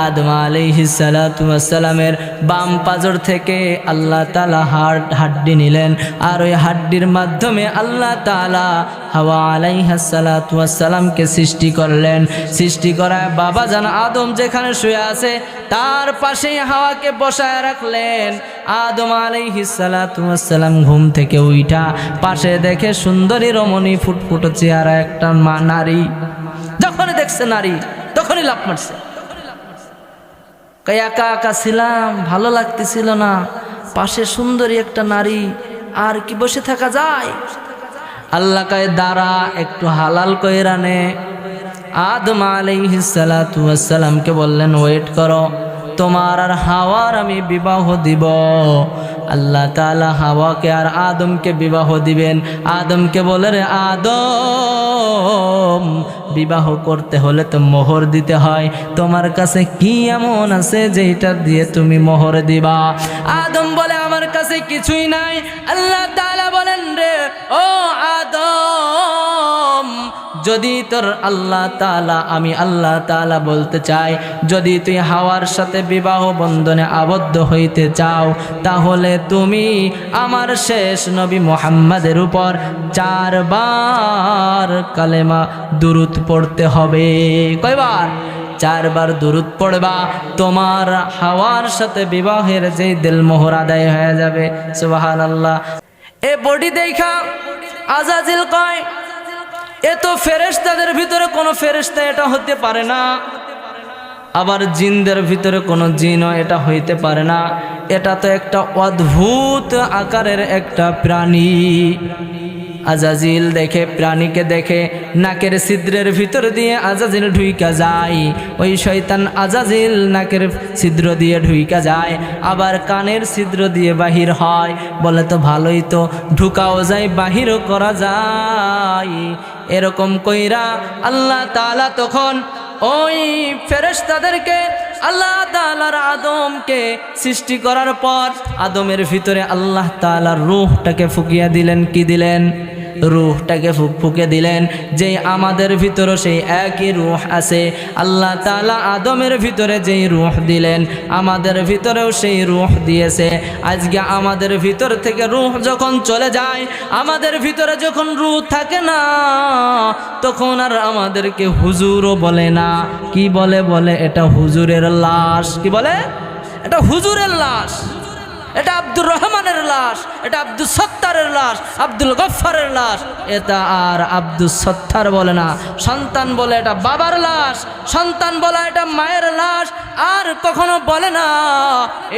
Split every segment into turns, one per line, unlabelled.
আদম আলাইহিস সালাতু ওয়াস সালামের বাম পাজর থেকে আল্লাহ তাআলা হাড্ডি নিলেন, আর ওই হাড্ডির মাধ্যমে আল্লাহ তাআলা হাওয়া আলাইহিস সালাতু ওয়াস সালামকে সৃষ্টি করলেন। সৃষ্টি করায় বাবাজান আদম যেখানে শুয়ে আছে তার পাশেই হাওয়াকে বসায় রাখলেন। আদম আলাইহিস সালাতু ওয়াস সালাম ঘুম থেকে উঠা পাশে দেখে সুন্দরী রমণী ফুটফুটে চেহারা একটা নারী। যখনই দেখছে নারী তখনই লাফ মারছে। একা একা ছিলাম, ভালো লাগতেছিল না, পাশে সুন্দরী একটা নারী, আর কি বসে থাকা যায়? আল্লাহ কয় দাঁড়া, একটু হালাল কইরা নে। আদম আলাইহিস সালাতু ওয়াস সালামকে বললেন ওয়েট করো, তোমার আর হাওয়ার আমি বিবাহ দিব। আল্লাহ তাআলা হাওয়াকে আর আদমকে বিবাহ দিবেন। আদমকে বলে রে আদম, বিবাহ করতে হলে তো মোহর দিতে হয়, তোমার কাছে কি এমন আছে যেটা দিয়ে তুমি মোহর দিবা? আদম বলে আমার কাছে কিছুই নাই। আল্লাহ তাআলা বলেন রে ও আদম, যদি তোর আল্লাহ তাআলা, আমি আল্লাহ তাআলা বলতে চাই, যদি তুই হাওয়ার সাথে বিবাহ বন্ধনে আবদ্ধ হইতে চাও, তাহলে তুমি আমার শেষ নবী মুহাম্মাদের উপর 4 বার কালেমা দুরূদ পড়তে হবে। কয়বার? 4 বার দুরূদ পড়বা, তোমার হাওয়ার সাথে বিবাহের যেই দিলমোহর আদায় হয়ে যাবে। সুবহানাল্লাহ। এ বডি দেখা আজাজিল কয় এ তো ফেরেশতাদের ভিতরে কোনো ফেরেশতা এটা হতে পারে না, আবার জিনদের ভিতরে কোনো জিনও এটা হইতে পারে না, এটা তো একটা অদ্ভুত আকারের একটা প্রাণী। আজাজিল দেখে, প্রাণীকে দেখে নাকের ছিদ্রের ভিতর দিয়ে আজাজিল ঢুইকা যায়। ওই শয়তান আজাজিল নাকের ছিদ্র দিয়ে ঢুইকা যায়, আবার কানের ছিদ্র দিয়ে বাহির হয়। বলে তো ভালোই তো, ঢুকাও যায় বাহিরও করা যায়। এরকম কইরা আল্লাহ তাআলা তখন ওই ফেরেশতাদেরকে, আল্লাহ তাআলার আদমকে সৃষ্টি করার পর আদমের ভিতরে আল্লাহ তাআলার রূহটাকে ফুকিয়ে দিলেন। কি দিলেন? রূহটাকে ফুকে দিলেন। যেই আমাদের ভিতরে সেই একই রূহ আছে, আল্লাহ তাআলা আদমের ভিতরে যেই রূহ দিলেন আমাদের ভিতরেও সেই রূহ দিয়েছে। আজকে আমাদের ভিতর থেকে রূহ যখন চলে যায়, আমাদের ভিতরে যখন রূহ থাকে না, তখন আর আমাদেরকে হুজুরও বলে না। কি বলে? বলে এটা হুজুরের লাশ। কি বলে? এটা হুজুরের লাশ, এটা আব্দুর রহমানের লাশ, এটা আব্দুল সত্তারের লাশ, আব্দুল গফফারের লাশ। এটা আর আব্দুল সত্তার বলে না। সন্তান বলে এটা বাবার লাশ, সন্তান বলে এটা মায়ের লাশ। আর কখনো বলে না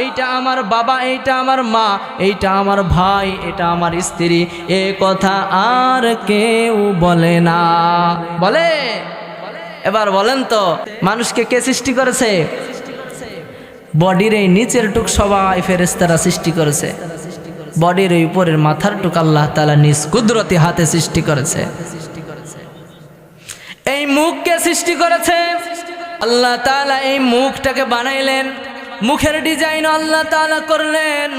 এইটা আমার বাবা, এইটা আমার মা, এইটা আমার ভাই, এটা আমার স্ত্রী। এ কথা আর কেউ বলে না। বলে? এবার বলেন তো, মানুষকে কে সৃষ্টি করেছে? বডির এই নিচের টুক সবাই ফেরেশতারা সৃষ্টি করেছে, বডির এই উপরের মাথার টুক আল্লাহ তাআলা নিজ কুদরতি হাতে সৃষ্টি করেছে। এই মুখকে সৃষ্টি করেছে আল্লাহ তাআলা। এই মুখটাকে বানাইলেন, মুখের ডিজাইন আল্লাহ তাআলা করলেন।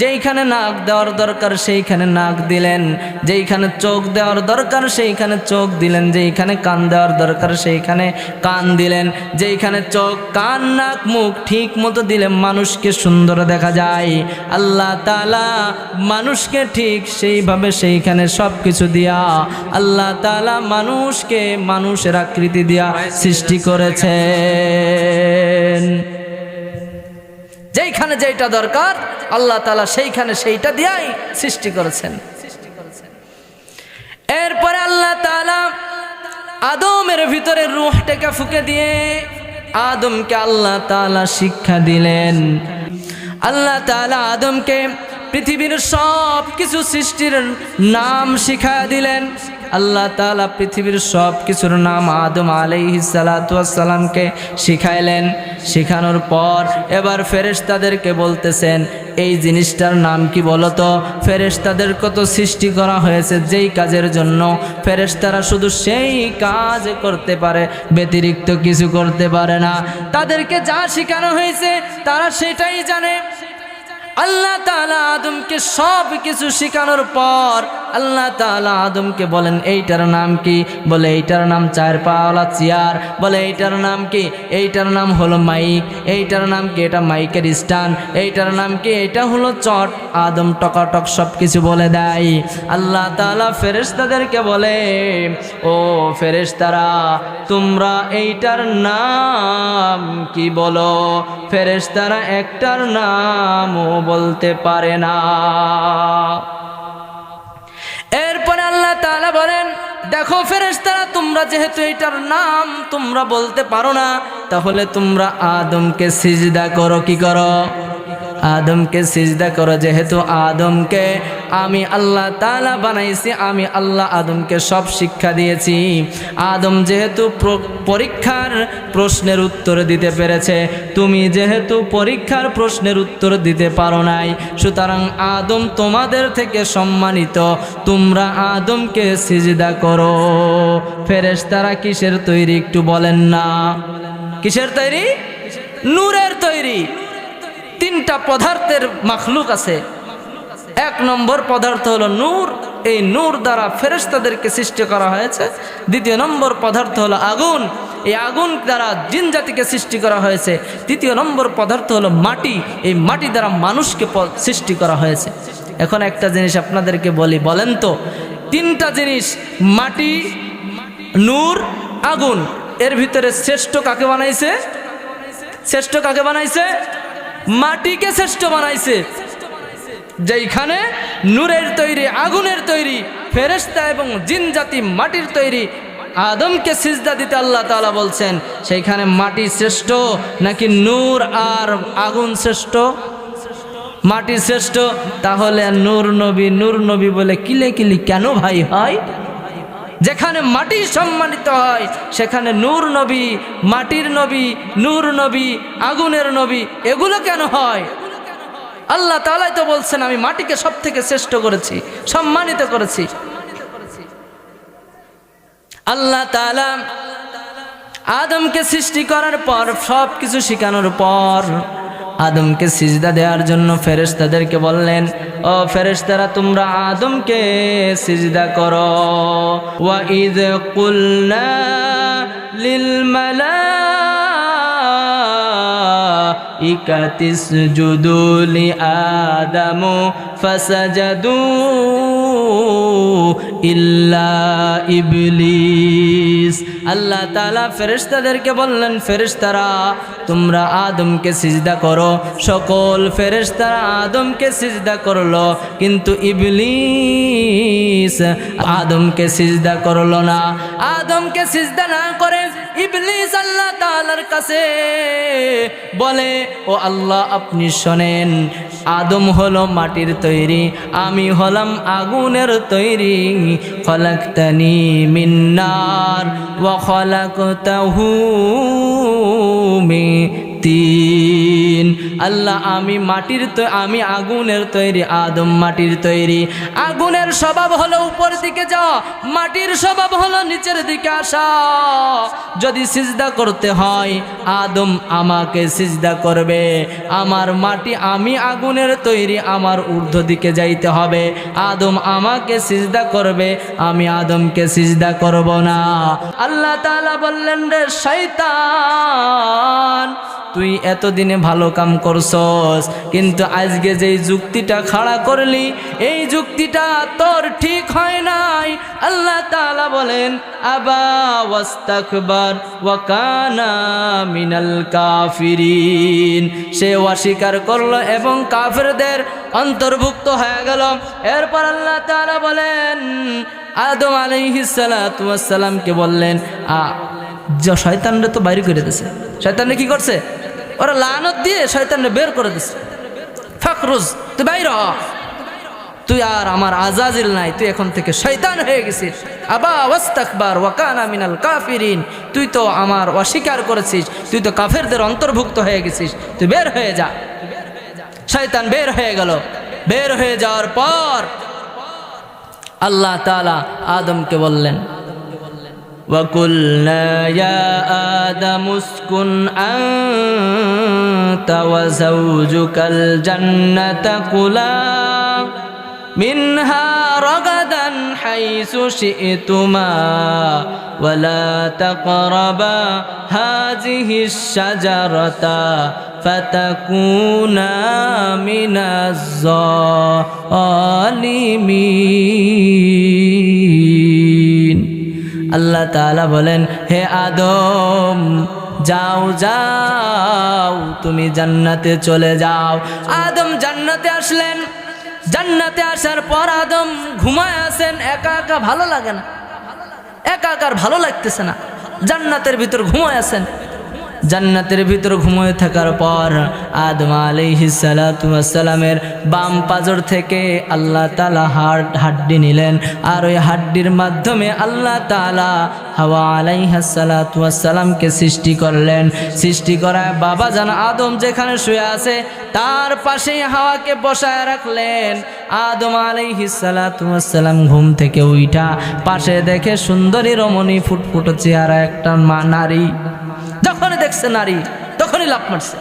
যেইখানে নাক দেওয়ার দরকার সেইখানে নাক দিলেন, যেইখানে চোখ দেওয়ার দরকার সেইখানে চোখ দিলেন, যেইখানে কান দেওয়ার দরকার সেইখানে কান দিলেন। যেইখানে চোখ, কান, নাক, মুখ ঠিক মতো দিলে মানুষকে সুন্দর দেখা যায়। আল্লাহ তাআলা মানুষকে ঠিক সেইভাবে সেইখানে সব কিছু দিয়া আল্লাহ তাআলা মানুষকে মানুষের আকৃতি দিয়া সৃষ্টি করেছেন। যেইখানে যেটা দরকার আল্লাহ তাআলা সেইখানে সেইটা দিয়াই সৃষ্টি করেছেন। এরপরে আল্লাহ তাআলা আদমের ভিতরে রূহটাকে ফুঁকে দিয়ে আদমকে আল্লাহ তাআলা শিক্ষা দিলেন। আল্লাহ তাআলা আদমকে পৃথিবীর সব কিছু সৃষ্টির নাম শিখায়া দিলেন। আল্লাহ তাআলা পৃথিবীর সব কিছুর নাম আদম আলাইহিস সালাতু ওয়াস সালামকে শিখাইলেন। শেখানোর পর এবার ফেরেশতাদেরকে বলতেছেন এই জিনিসটার নাম কি বলো তো? ফেরেশতাদের কত সৃষ্টি করা হয়েছে যেই কাজের জন্য, ফেরেশতারা শুধু সেই কাজ করতে পারে, ব্যতিরিক্ত কিছু করতে পারে না। তাদেরকে যা শেখানো হয়েছে তারা সেটাই জানে। আল্লাহ তাআলা আদমকে সব কিছু শেখানোর পর আল্লাহ তাআলা আদমকে বলেন এইটার নাম কি? বলে এইটার নাম চার পাওয়ালা চেয়ার। বলে এইটার নাম কি? এইটার নাম হলো মাইক। এইটার নাম কি? এটা মাইকের স্ট্যান্ড। এইটার নাম কি? এটা হলো চট। আদম টকাটক সব কিছু বলে দেয়। আল্লাহ তাআলা ফেরেশতাদেরকে বলে, ও ফেরেশতারা, তোমরা এইটার নাম কি বলো? ফেরেশতারা একটার নামও বলতে পারে না। এরপরে আল্লাহ তাআলা বলেন, দেখো ফেরেশতারা, তোমরা যেহেতু এটার নাম তোমরা বলতে পারো না, তাহলে তোমরা আদমকে সিজদা করো। কি করো? আদমকে সিজদা করো। যেহেতু আদমকে আমি আল্লাহ তাআলা বানাইছি, আমি আল্লাহ আদমকে সব শিক্ষা দিয়েছি। আদম যেহেতু পরীক্ষার প্রশ্নের উত্তর দিতে পেরেছে, তুমি যেহেতু পরীক্ষার প্রশ্নের উত্তর দিতে পারো নাই, সুতরাং আদম তোমাদের থেকে সম্মানিত, তোমরা আদমকে সিজদা করো। ফেরেশতারা কিসের তৈরি একটু বলেন না? কিসের তৈরি? নূরের তৈরি। তিনটা পদার্থের মাখলুক আছে। এক নম্বর পদার্থ হলো নূর, এই নূর দ্বারা ফেরেশতাদেরকে সৃষ্টি করা হয়েছে। দ্বিতীয় নম্বর পদার্থ হলো আগুন, এই আগুন দ্বারা জিন জাতিকে সৃষ্টি করা হয়েছে। তৃতীয় নম্বর পদার্থ হলো মাটি, এই মাটি দ্বারা মানুষকে সৃষ্টি করা হয়েছে। এখন একটা জিনিস আপনাদেরকে বলি, বলেন তো, তিনটা জিনিস মাটি, নূর, আগুন, এর ভিতরে শ্রেষ্ঠ কাকে বানাইছে? শ্রেষ্ঠ কাকে বানাইছে? মাটিকে শ্রেষ্ঠ বানাইছে। যেইখানে নূরের তৈরি, আগুনের তৈরি, ফেরেশতা এবং জিন জাতি মাটির তৈরি, আদমকে সিজদা দিতে আল্লাহ তাআলা বলছেন, সেইখানে মাটি শ্রেষ্ঠ নাকি নূর আর আগুন শ্রেষ্ঠ? মাটি শ্রেষ্ঠ। তাহলে নূর নবী বলে কিলে কিলি কেন ভাই হয়? যেখানে মাটি সম্মানিত হয় সেখানে নূর নবী, মাটির নবী, নূর নবী, আগুনের নবী, এগুলো কেন হয়? আল্লাহ তাআলাই তো বলছেন, আমি মাটিকে সব থেকে শ্রেষ্ঠ করেছি, সম্মানিত করেছি। আল্লাহ তাআলা আদমকে সৃষ্টি করার পর, সব কিছু শেখানোর পর আদমকে সিজদা দেওয়ার জন্য ফেরেশতাদেরকে বললেন, ও ফেরেশতারা, তোমরা আদমকে সিজদা করো। ওয়া ইয কুলনা লিল মালাইকাতি ইসজুদু লি আদামু ফাসাজাদু ইল্লা ইবলিস। আল্লাহ তাআলা ফেরেশতাদেরকে বললেন, ফেরেশতারা, তোমরা আদমকে সিজদা করো। সকল ফেরেশতারা আদমকে সিজদা করলো, কিন্তু ইবলিস আদমকে সিজদা করলো না। আদমকে সিজদা না করে ইবলিস আল্লাহ তাআলার কাছে বলে, ও আল্লাহ, আপনি শোনেন, আদম হলো মাটির তৈরি, আমি হলাম আগুনের তৈরি। খলাকতানি মিন নার ওয়া খলাকতাহু মিন তিন। আল্লাহ, আমি মাটির আমি আগুনের তৈরি, আদম মাটির তৈরি। আগুনের স্বভাব হলো উপর দিকে যাওয়া, মাটির স্বভাব হলো নিচের দিকে আসা। যদি সিজদা করতে হয়, আদম আমাকে সিজদা করবে। আমার মাটি, আমি আগুনের তৈরি, আমার ঊর্ধ্ব দিকে যাইতে হবে। আদম আমাকে সিজদা করবে, আমি আদমকে সিজদা করব না। আল্লাহ তাআলা বললেন, রে শয়তান, তুই এতদিনে ভালো কাম করছস, কিন্তু আজকে যেই যুক্তিটা খাড়া করলি, এই যুক্তিটা তোর ঠিক হয় নাই। আল্লাহ তাআলা বলেন, আবা ওয়াস্তাকবার ওয়া কানা মিনাল কাফিরিন। সে অস্বীকার করলো এবং কাফেরদের অন্তর্ভুক্ত হয়ে গেল। এরপর আল্লাহ তাআলা বলেন, আদম আলাইহিস সালাতু ওয়াস সালামকে বললেন, শয়তানরে তো বাইরে করে দিয়েছে। শয়তানরে কি করছে? ওরা লানত দিয়ে শয়তানরে বের করে দিছে। ফাকরুজ, তুই বাইরে হ, তুই আর আমার আজাজিল নাই, তুই এখন থেকে শয়তান হয়ে গেছিস। আবা ওয়াস্তাকবার ওয়া কানা মিনাল কাফিরিন, তুই তো আমার অস্বীকার করেছিস, তুই তো কাফেরদের অন্তর্ভুক্ত হয়ে গেছিস, তুই বের হয়ে যা। শয়তান বের হয়ে গেল। বের হয়ে যাওয়ার পর আল্লাহ তাআলা আদমকে বললেন, وَقُلْنَا يَا آدَمُ اسْكُنْ أَنْتَ আনতা ওয়া যাওজুকাল জান্নাতা কুলা মিনহা রাগাদান হাইসু শি'তুমা ওয়ালা তাকরাবা হাযিহিশ শাজারাতা ফাতাকুনা মিনাজ জালিমিন। আল্লাহ তাআলা বলেন, হে আদম যাও যাও, তুমি জান্নাতে চলে যাও। আদম জান্নাতে আসলেন। জান্নাতে আসার পর আদম ঘুমায় আছেন, একা একা ভালো লাগে না, একা একা ভালো লাগতেছে না, জান্নাতের ভিতর ঘুমায় আছেন। জান্নাতের ভিতর ঘুমিয়ে থাকার পর আদম আলাইহিস সালাতু ওয়াস সালামের বাম পাজর থেকে আল্লাহ তাআলা হাড্ডি নিলেন, আর ওই হাড্ডির মাধ্যমে আল্লাহ তাআলা হাওয়া আলাইহিস সালাতু ওয়াস সালামকে সৃষ্টি করলেন। সৃষ্টি করায় বাবা জান আদম যেখানে শুয়ে আছে তার পাশেই হাওয়াকে বসায় রাখলেন। আদম আলাইহিস সালাতু ওয়াস সালাম ঘুম থেকে উঠা পাশে দেখে সুন্দরী রমণী ফুটফুটে চেহারা একটা নারী। যখনই দেখছে নারী তখনই লাফ মারছে।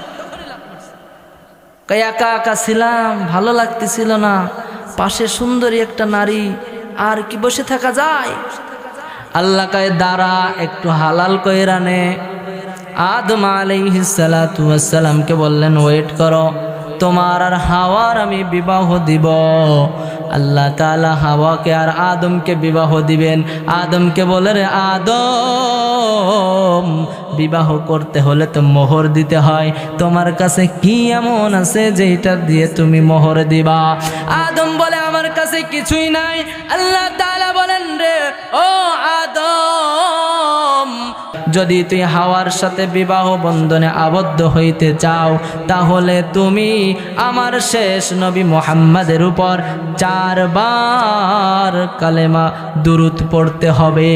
একা একা ছিলাম, ভালো লাগতেছিল না, পাশে সুন্দরী একটা নারী, আর কি বসে থাকা যায়? আল্লাহ কয় দাঁড়া, একটু হালাল কইরা নে। আদম আলাইহিস সালাতু ওয়াস সালামকে বললেন, ওয়েট করো, তোমার আর হাওয়ার আমি বিবাহ দিব। আল্লাহ তাআলা হাওয়াকে আর আদমকে বিবাহ দিবেন। আদমকে বলে, রে আদম, বিবাহ করতে হলে তো মোহর দিতে হয়, তোমার কাছে কি এমন আছে যেটা দিয়ে তুমি মোহর দিবা? আদম বলে, আমার কাছে কিছুই নাই। আল্লাহ তাআলা বলেন, রে ও আদম, যদি তুই হাওয়ার সাথে বিবাহ বন্ধনে আবদ্ধ হইতে চাও তাহলে তুমি আমার শেষ নবী মুহাম্মাদের উপর 4 বার কালেমা দুরূদ পড়তে হবে।